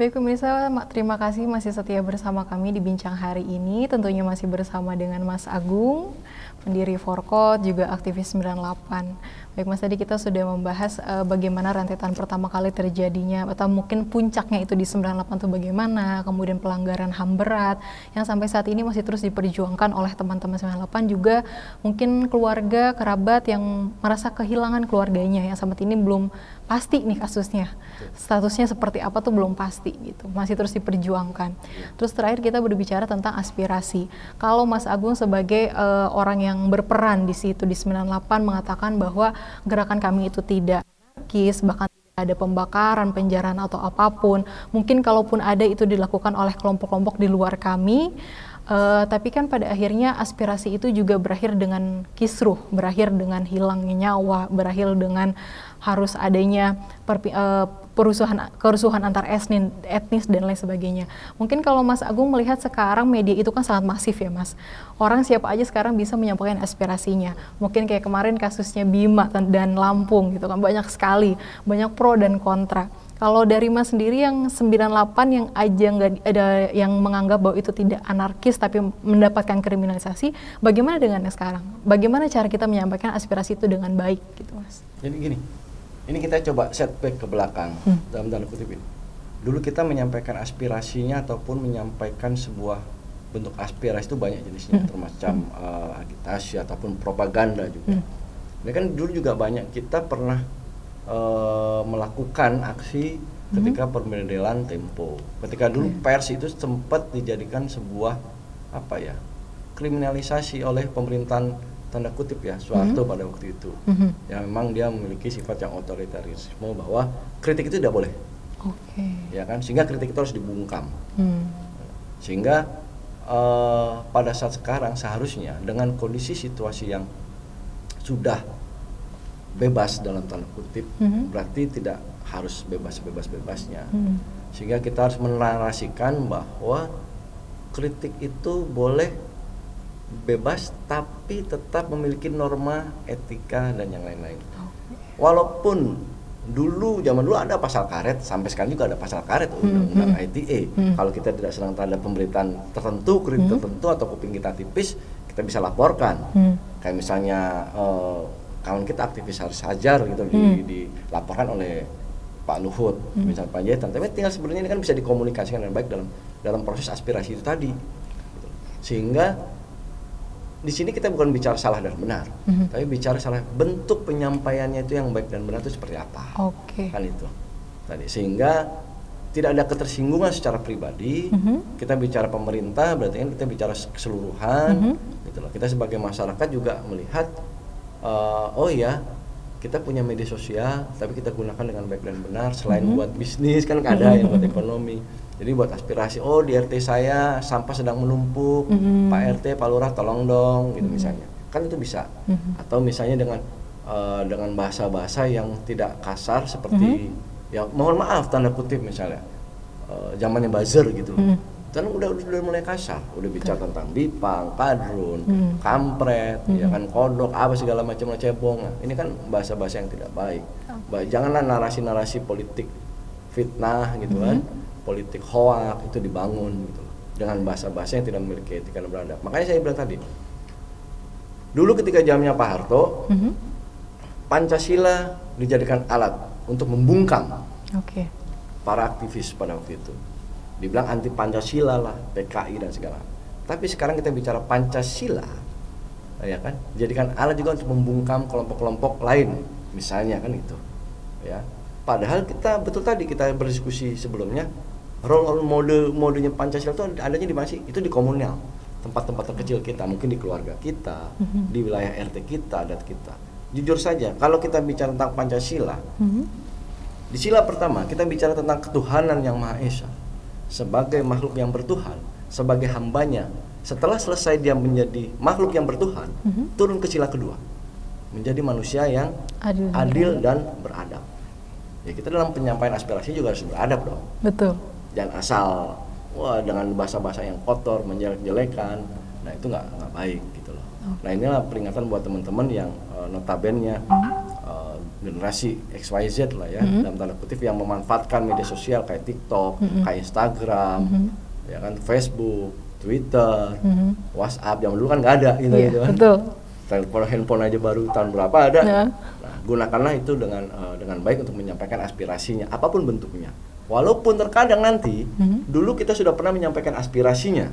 Baik pemirsa, terima kasih masih setia bersama kami di Bincang hari ini. Tentunya masih bersama dengan Mas Agung, pendiri Forkot, juga aktivis 98. Baik Mas, tadi kita sudah membahas bagaimana rentetan pertama kali terjadinya, atau mungkin puncaknya itu di 98 itu bagaimana, kemudian pelanggaran HAM berat, yang sampai saat ini masih terus diperjuangkan oleh teman-teman 98, juga mungkin keluarga, kerabat yang merasa kehilangan keluarganya, yang sampai ini belum pasti nih kasusnya, statusnya seperti apa tuh belum pasti gitu, masih terus diperjuangkan. Terus terakhir kita berbicara tentang aspirasi. Kalau Mas Agung sebagai orang yang berperan di situ di 98 mengatakan bahwa gerakan kami itu tidak anarkis, bahkan tidak ada pembakaran, penjarahan atau apapun. Mungkin kalaupun ada itu dilakukan oleh kelompok-kelompok di luar kami. Tapi kan pada akhirnya aspirasi itu juga berakhir dengan kisruh, berakhir dengan hilangnya nyawa, berakhir dengan harus adanya kerusuhan antar etnis dan lain sebagainya. Mungkin kalau Mas Agung melihat sekarang media itu kan sangat masif ya Mas. Orang siapa aja sekarang bisa menyampaikan aspirasinya. Mungkin kayak kemarin kasusnya Bima dan Lampung gitu kan, banyak sekali, banyak pro dan kontra. Kalau dari Mas sendiri yang 98 yang aja nggak ada yang menganggap bahwa itu tidak anarkis tapi mendapatkan kriminalisasi, bagaimana dengan yang sekarang? Bagaimana cara kita menyampaikan aspirasi itu dengan baik gitu Mas? Jadi gini, ini kita coba setback ke belakang dalam tanda kutip ini. Dulu kita menyampaikan aspirasinya ataupun menyampaikan sebuah bentuk aspirasi itu banyak jenisnya, termacam agitasi ataupun propaganda juga. Ini kan dulu juga banyak kita pernah melakukan aksi ketika permodelan Tempo. Ketika dulu pers itu sempat dijadikan sebuah kriminalisasi oleh pemerintahan tanda kutip ya Soeharto pada waktu itu. Ya memang dia memiliki sifat yang otoritarisme bahwa kritik itu tidak boleh. Ya kan, sehingga kritik itu harus dibungkam. Sehingga pada saat sekarang seharusnya dengan kondisi situasi yang sudah bebas dalam tanda kutip, berarti tidak harus bebasnya. Sehingga kita harus menarasikan bahwa kritik itu boleh bebas tapi tetap memiliki norma etika dan yang lain-lain. Walaupun zaman dulu ada pasal karet, sampai sekarang juga ada pasal karet undang-undang ITE. Kalau kita tidak senang terhadap pemberitaan tertentu, kritik tertentu atau kuping kita tipis, kita bisa laporkan. Kayak misalnya kawan kita aktivis Haris Hajar gitu dilaporkan oleh Pak Luhut, misalnya Panjaitan. Tapi tinggal sebenarnya ini kan bisa dikomunikasikan dengan baik dalam proses aspirasi itu tadi. Sehingga di sini kita bukan bicara salah dan benar, tapi bicara salah bentuk penyampaiannya itu yang baik dan benar itu seperti apa. Kan itu tadi. Sehingga tidak ada ketersinggungan secara pribadi. Kita bicara pemerintah berarti kan kita bicara keseluruhan. Gitu loh. Kita sebagai masyarakat juga melihat kita punya media sosial tapi kita gunakan dengan baik dan benar. Selain buat bisnis kan ada yang buat ekonomi, jadi buat aspirasi. Di RT saya sampah sedang menumpuk, Pak RT, Pak Lurah tolong dong gitu misalnya, kan itu bisa. Atau misalnya dengan bahasa-bahasa yang tidak kasar seperti ya mohon maaf tanda kutip misalnya zamannya buzzer gitu loh. Kan udah mulai kasar, udah bicara tentang bipang, kadrun, kampret, ya kan kodok, apa segala macam cebong. Ini kan bahasa-bahasa yang tidak baik. Janganlah narasi-narasi politik fitnah gitu kan, politik hoak itu dibangun gitu loh, dengan bahasa-bahasa yang tidak memiliki etika dan beradab. Makanya saya bilang tadi, dulu ketika zamannya Pak Harto, Pancasila dijadikan alat untuk membungkam para aktivis pada waktu itu. Dibilang anti Pancasila lah, PKI dan segala. Tapi sekarang kita bicara Pancasila, ya kan, jadikan alat juga untuk membungkam kelompok-kelompok lain, misalnya kan itu, ya. Padahal kita betul tadi kita berdiskusi sebelumnya, role modenya Pancasila itu adanya di mana sih? Itu di komunal, tempat-tempat terkecil kita, mungkin di keluarga kita, di wilayah RT kita, adat kita. Jujur saja, kalau kita bicara tentang Pancasila, di sila pertama kita bicara tentang ketuhanan yang Maha Esa. Sebagai makhluk yang bertuhan, sebagai hambanya, setelah selesai dia menjadi makhluk yang bertuhan, turun ke sila kedua, menjadi manusia yang adil dan beradab. Ya kita dalam penyampaian aspirasi juga harus beradab dong. Betul. Jangan asal dengan bahasa-bahasa yang kotor, menjelek-jelekan, nah itu nggak baik gitu loh. Nah inilah peringatan buat teman-teman yang notabene generasi XYZ lah ya, dalam tanda kutip, yang memanfaatkan media sosial kayak TikTok, kayak Instagram, ya kan, Facebook, Twitter, WhatsApp. Yang dulu kan nggak ada gitu, gitu kan. Betul. Telepon handphone aja baru tahun berapa ada. Nah, gunakanlah itu dengan baik untuk menyampaikan aspirasinya, apapun bentuknya. Walaupun terkadang nanti dulu kita sudah pernah menyampaikan aspirasinya,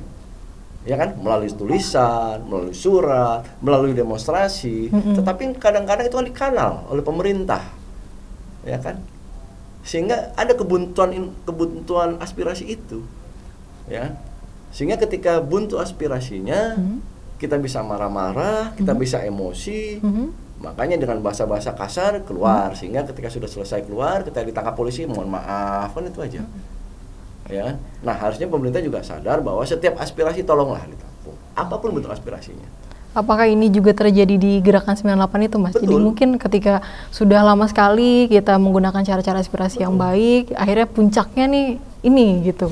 ya kan, melalui tulisan, melalui surat, melalui demonstrasi, tetapi kadang-kadang itu kan dikanal oleh pemerintah, ya kan, sehingga ada kebuntuan aspirasi itu, ya, sehingga ketika buntu aspirasinya, kita bisa marah-marah, kita bisa emosi, makanya dengan bahasa-bahasa kasar keluar, sehingga ketika sudah selesai keluar, kita ditangkap polisi, mohon maaf, kan itu aja. Ya, nah harusnya pemerintah juga sadar bahwa setiap aspirasi tolonglah ditampung, apapun bentuk aspirasinya. Apakah ini juga terjadi di Gerakan 98 itu, Mas? Betul. Jadi mungkin ketika sudah lama sekali kita menggunakan cara-cara aspirasi yang baik, akhirnya puncaknya nih ini gitu.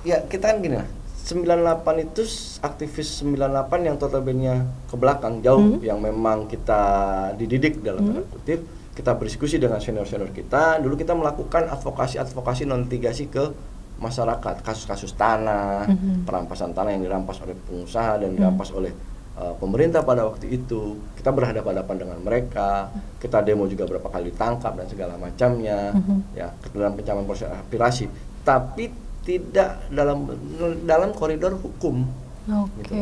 Ya kita kan gini lah, 98 itu aktivis 98 yang notabene ke belakang jauh, yang memang kita dididik dalam tanda kutip, kita berdiskusi dengan senior-senior kita, dulu kita melakukan advokasi non-litigasi ke masyarakat, kasus-kasus tanah, perampasan tanah yang dirampas oleh pengusaha dan dirampas oleh pemerintah pada waktu itu. Kita berhadapan-hadapan dengan mereka, kita demo juga berapa kali ditangkap dan segala macamnya, ya, dalam pencapaian proses aspirasi, tapi tidak dalam koridor hukum. Gitu.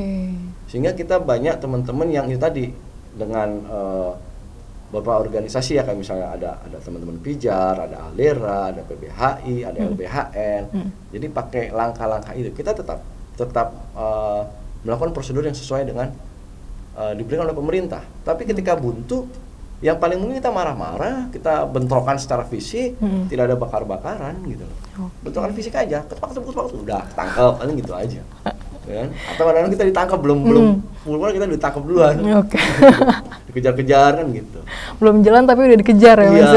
Sehingga kita banyak teman-teman yang itu tadi dengan beberapa organisasi, ya, kayak misalnya ada teman-teman Pijar, ada Alera, ada PBHI, ada LBHN. Jadi pakai langkah-langkah itu kita tetap melakukan prosedur yang sesuai dengan diberikan oleh pemerintah. Tapi ketika buntu, yang paling mungkin kita marah-marah, kita bentrokan secara fisik, tidak ada bakar-bakaran gitu. Bentrokan fisik aja, ketok udah tangkap, paling gitu aja. Kan? Atau kadang-kadang kita ditangkap belum kita ditangkap duluan. Dikejar-kejar kan gitu. Belum jalan tapi udah dikejar ya, Mas.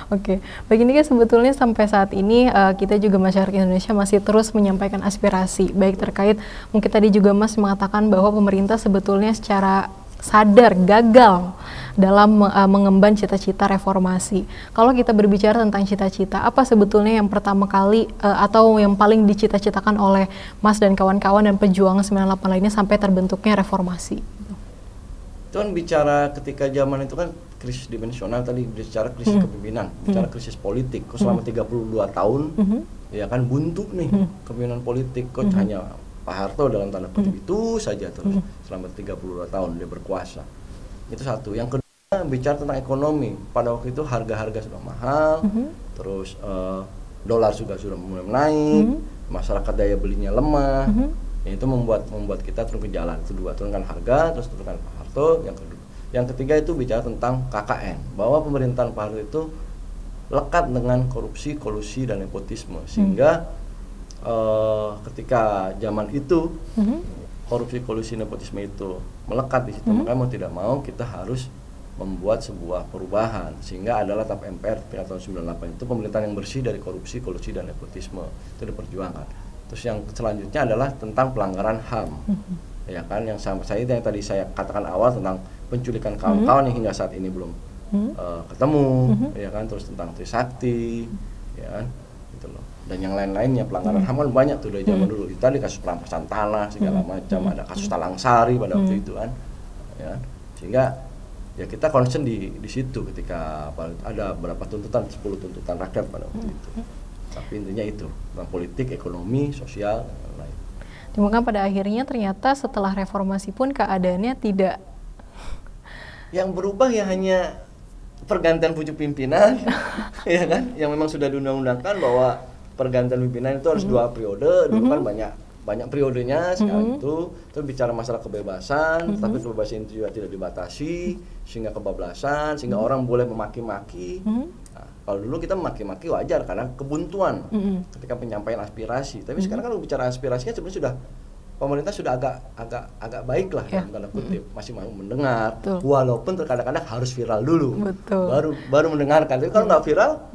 Oke. Baik, ini kan sebetulnya sampai saat ini kita juga masyarakat Indonesia masih terus menyampaikan aspirasi, baik terkait mungkin tadi juga Mas mengatakan bahwa pemerintah sebetulnya secara sadar gagal dalam mengemban cita-cita reformasi. Kalau kita berbicara tentang cita-cita, apa sebetulnya yang pertama kali atau yang paling dicita-citakan oleh Mas dan kawan-kawan dan pejuang 98 lainnya sampai terbentuknya reformasi? Itu kan bicara ketika zaman itu kan krisis dimensional, tadi bicara krisis kepemimpinan, bicara krisis politik. Kok selama 32 tahun ya kan buntu nih kepemimpinan politik, kok hanya Pak Harto dalam tanda kutip itu saja terus selama 32 tahun dia berkuasa. Itu satu. Yang kedua bicara tentang ekonomi. Pada waktu itu harga-harga sudah mahal, terus dolar juga sudah mulai naik, masyarakat daya belinya lemah. Itu membuat kita turun ke jalan. Itu dua, turunkan harga, terus turunkan Pak Harto. Yang ketiga itu bicara tentang KKN, bahwa pemerintahan Pak Harto itu lekat dengan korupsi, kolusi dan nepotisme, sehingga ketika zaman itu korupsi, kolusi, nepotisme itu melekat di situ, makanya mau tidak mau kita harus membuat sebuah perubahan, sehingga adalah TAP MPR tahun 98 itu pemerintahan yang bersih dari korupsi, kolusi dan nepotisme, itu diperjuangkan. Terus yang selanjutnya adalah tentang pelanggaran HAM, ya kan, yang yang tadi saya katakan awal tentang penculikan kawan-kawan yang hingga saat ini belum ketemu, ya kan, terus tentang Trisakti, ya kan, gitu loh. Dan yang lain-lainnya pelanggaran HAM kan banyak tuh dari zaman dulu. Itu tadi kasus perampasan tanah segala macam, ada kasus Talang Sari pada waktu itu kan, ya. Sehingga ya kita concern di situ ketika ada berapa tuntutan, 10 tuntutan rakyat pada waktu itu. Tapi intinya itu tentang politik, ekonomi, sosial dan lain-lain. Cuma kan pada akhirnya ternyata setelah reformasi pun keadaannya tidak. Yang berubah ya hanya pergantian pucuk pimpinan, ya kan, yang memang sudah diundang-undangkan bahwa pergantian pimpinan itu harus 2 periode. Dulu kan banyak periodenya, sekarang itu bicara masalah kebebasan, tapi kebebasan itu juga tidak dibatasi, sehingga kebablasan, sehingga orang boleh memaki-maki. Nah, kalau dulu kita memaki-maki wajar karena kebuntuan ketika penyampaian aspirasi, tapi sekarang kan bicara aspirasinya sebenarnya sudah pemerintah sudah agak baik lah, dalam tanda kutip, masih mau mendengar, walaupun terkadang-kadang harus viral dulu, baru mendengarkan. Tapi kalau nggak viral,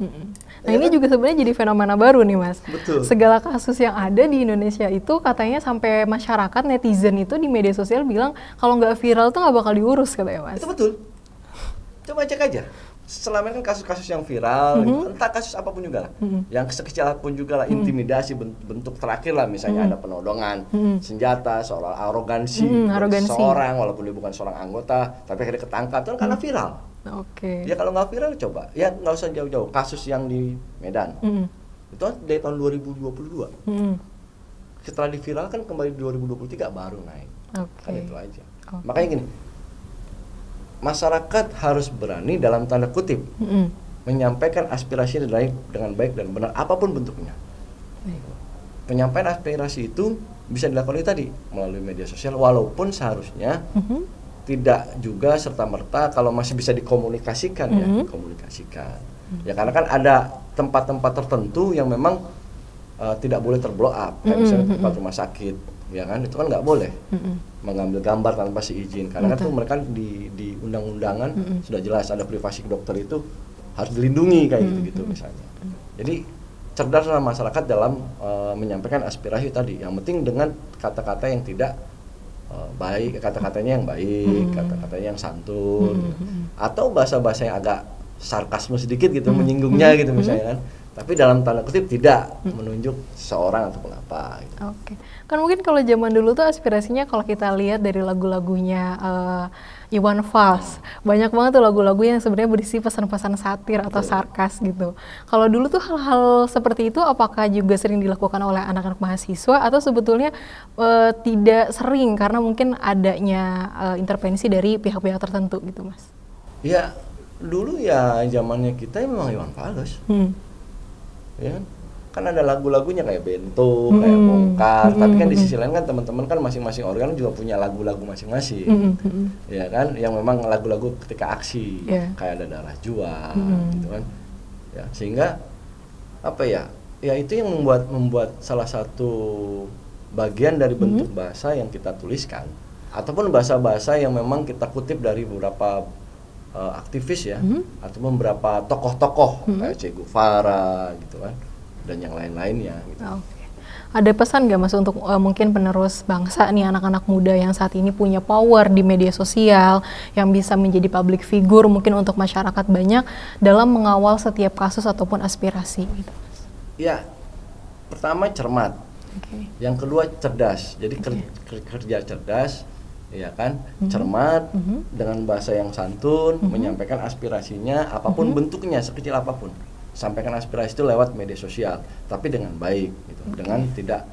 nah ini juga sebenarnya jadi fenomena baru nih, Mas. Betul. Segala kasus yang ada di Indonesia itu katanya sampai masyarakat netizen itu di media sosial bilang kalau nggak viral tuh nggak bakal diurus, katanya, Mas. Itu betul. Coba cek aja. selama ini kan kasus-kasus yang viral, entah kasus apapun juga lah, yang sekecil apapun juga lah, intimidasi bentuk terakhir lah, misalnya ada penodongan senjata, soal arogansi seorang, walaupun dia bukan seorang anggota, tapi akhirnya ketangkap, itu kan karena viral. Ya kalau nggak viral coba, ya nggak usah jauh-jauh, kasus yang di Medan, itu dari tahun 2022, setelah diviralkan kembali di 2023 baru naik, kan itu aja. Makanya gini, masyarakat harus berani dalam tanda kutip menyampaikan aspirasi dengan baik dan benar apapun bentuknya. Penyampaian aspirasi itu bisa dilakukan tadi melalui media sosial, walaupun seharusnya tidak juga serta-merta kalau masih bisa dikomunikasikan ya dikomunikasikan. Ya karena kan ada tempat-tempat tertentu yang memang tidak boleh terblow up, kayak misalnya tempat rumah sakit, ya kan, itu kan nggak boleh mengambil gambar tanpa izin, karena kan itu mereka di undang-undangan sudah jelas ada privasi dokter itu harus dilindungi kayak gitu misalnya. Jadi cerdaslah masyarakat dalam menyampaikan aspirasi tadi, yang penting dengan kata-kata yang tidak baik, kata-katanya yang baik, kata-katanya yang santun, atau bahasa-bahasa yang agak sarkasme sedikit gitu, menyinggungnya gitu misalnya kan. Tapi dalam tanda kutip tidak menunjuk seorang ataupun apa gitu. Kan mungkin kalau zaman dulu tuh aspirasinya kalau kita lihat dari lagu-lagunya Iwan Fals, banyak banget tuh lagu-lagu yang sebenarnya berisi pesan-pesan satir atau sarkas gitu. Kalau dulu tuh hal-hal seperti itu apakah juga sering dilakukan oleh anak-anak mahasiswa atau sebetulnya tidak sering karena mungkin adanya intervensi dari pihak-pihak tertentu gitu, Mas? Ya, dulu ya zamannya kita memang Iwan Fals. Ya kan ada lagu-lagunya kayak Bento, kayak Bongkar, tapi kan di sisi lain kan teman-teman kan masing-masing organ juga punya lagu-lagu masing-masing, ya kan, yang memang lagu-lagu ketika aksi, kayak ada Darah Juang, gitu kan, ya sehingga apa ya itu yang membuat salah satu bagian dari bentuk bahasa yang kita tuliskan, ataupun bahasa-bahasa yang memang kita kutip dari beberapa aktivis ya, ataupun beberapa tokoh-tokoh kayak Che Guevara gitu kan, dan yang lain-lainnya gitu. Ada pesan nggak Mas untuk mungkin penerus bangsa nih, anak-anak muda yang saat ini punya power di media sosial, yang bisa menjadi public figure mungkin untuk masyarakat banyak dalam mengawal setiap kasus ataupun aspirasi gitu, Mas? Ya, pertama cermat, yang kedua cerdas, jadi kerja cerdas, ya kan, cermat, dengan bahasa yang santun, menyampaikan aspirasinya apapun bentuknya, sekecil apapun, sampaikan aspirasi itu lewat media sosial, tapi dengan baik gitu, dengan tidak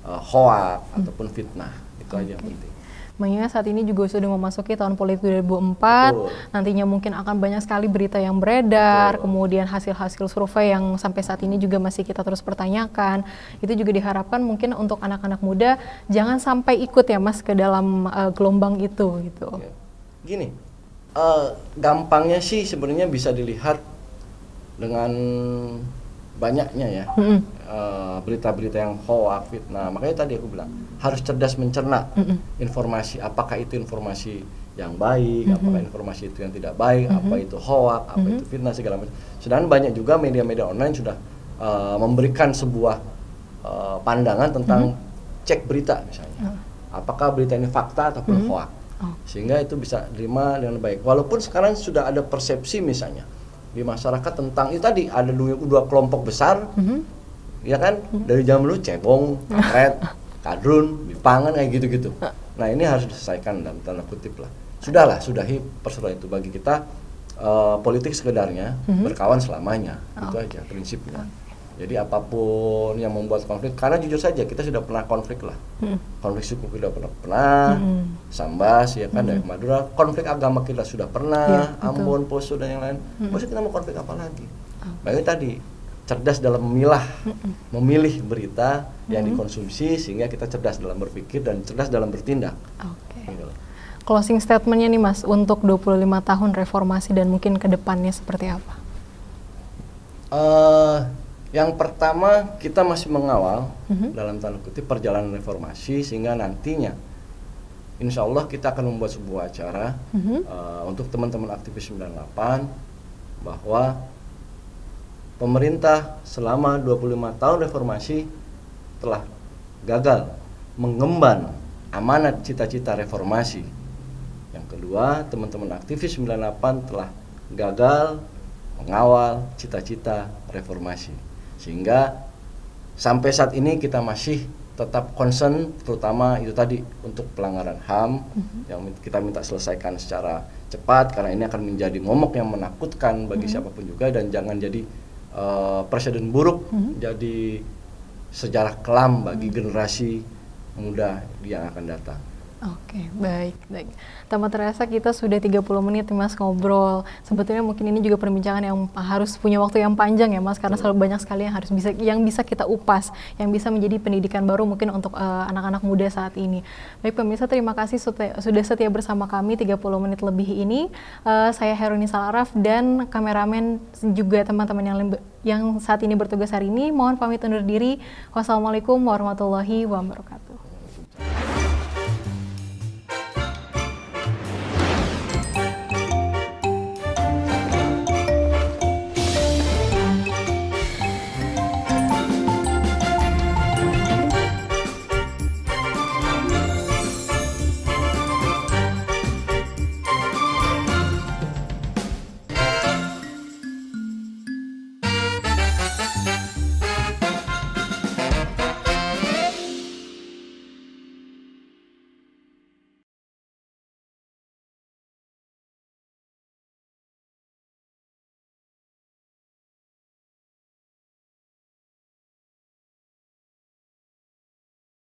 hoak ataupun fitnah, itu aja yang penting. Mengingat saat ini juga sudah memasuki tahun politik 2024, nantinya mungkin akan banyak sekali berita yang beredar, kemudian hasil-hasil survei yang sampai saat ini juga masih kita terus pertanyakan. Itu juga diharapkan mungkin untuk anak-anak muda jangan sampai ikut ya Mas ke dalam gelombang itu gitu. Gini, gampangnya sih sebenarnya bisa dilihat dengan banyaknya ya berita-berita yang hoax, fitnah. Makanya tadi aku bilang harus cerdas mencerna informasi, apakah itu informasi yang baik, apakah informasi itu yang tidak baik, apa itu hoax, apa itu fitnah, segala macam. Sedangkan banyak juga media-media online sudah memberikan sebuah pandangan tentang cek berita misalnya, apakah berita ini fakta ataupun hoax, sehingga itu bisa diterima dengan baik. Walaupun sekarang sudah ada persepsi misalnya di masyarakat tentang itu tadi, ada dua kelompok besar, ya kan, dari zaman dulu cebong, karet, kadrun, bipangan kayak gitu-gitu. Nah ini harus diselesaikan dalam tanda kutip lah. Sudahlah, sudahi persoalan itu. Bagi kita politik sekedarnya berkawan selamanya, itu aja prinsipnya. Jadi apapun yang membuat konflik, karena jujur saja kita sudah pernah konflik lah, konflik suku kita pernah, Sambas ya kan, dari Madura, konflik agama kita sudah pernah, Ambon, Poso dan yang lain. Masa kita mau konflik apa lagi? Baik tadi, cerdas dalam memilih berita yang dikonsumsi, sehingga kita cerdas dalam berpikir dan cerdas dalam bertindak. Gitu. Closing statementnya nih Mas, untuk 25 tahun reformasi dan mungkin ke depannya seperti apa? Yang pertama, kita masih mengawal dalam tanda kutip perjalanan reformasi, sehingga nantinya insya Allah kita akan membuat sebuah acara untuk teman-teman aktivis 98, bahwa pemerintah selama 25 tahun reformasi telah gagal mengemban amanat cita-cita reformasi. Yang kedua, teman-teman aktivis 98 telah gagal mengawal cita-cita reformasi. Sehingga sampai saat ini kita masih tetap concern, terutama itu tadi untuk pelanggaran HAM yang kita minta selesaikan secara cepat, karena ini akan menjadi momok yang menakutkan bagi siapapun juga, dan jangan jadi presiden buruk, jadi sejarah kelam bagi generasi muda yang akan datang. Oke, baik. Tanpa terasa kita sudah 30 menit Mas ngobrol. Sebetulnya mungkin ini juga perbincangan yang harus punya waktu yang panjang ya Mas, karena selalu banyak sekali yang bisa kita upas, yang bisa menjadi pendidikan baru mungkin untuk anak-anak muda saat ini. Baik pemirsa, terima kasih sudah setia bersama kami 30 menit lebih ini. Saya Heruni Salaraf dan kameramen juga teman-teman yang saat ini bertugas hari ini. Mohon pamit undur diri. Wassalamualaikum warahmatullahi wabarakatuh.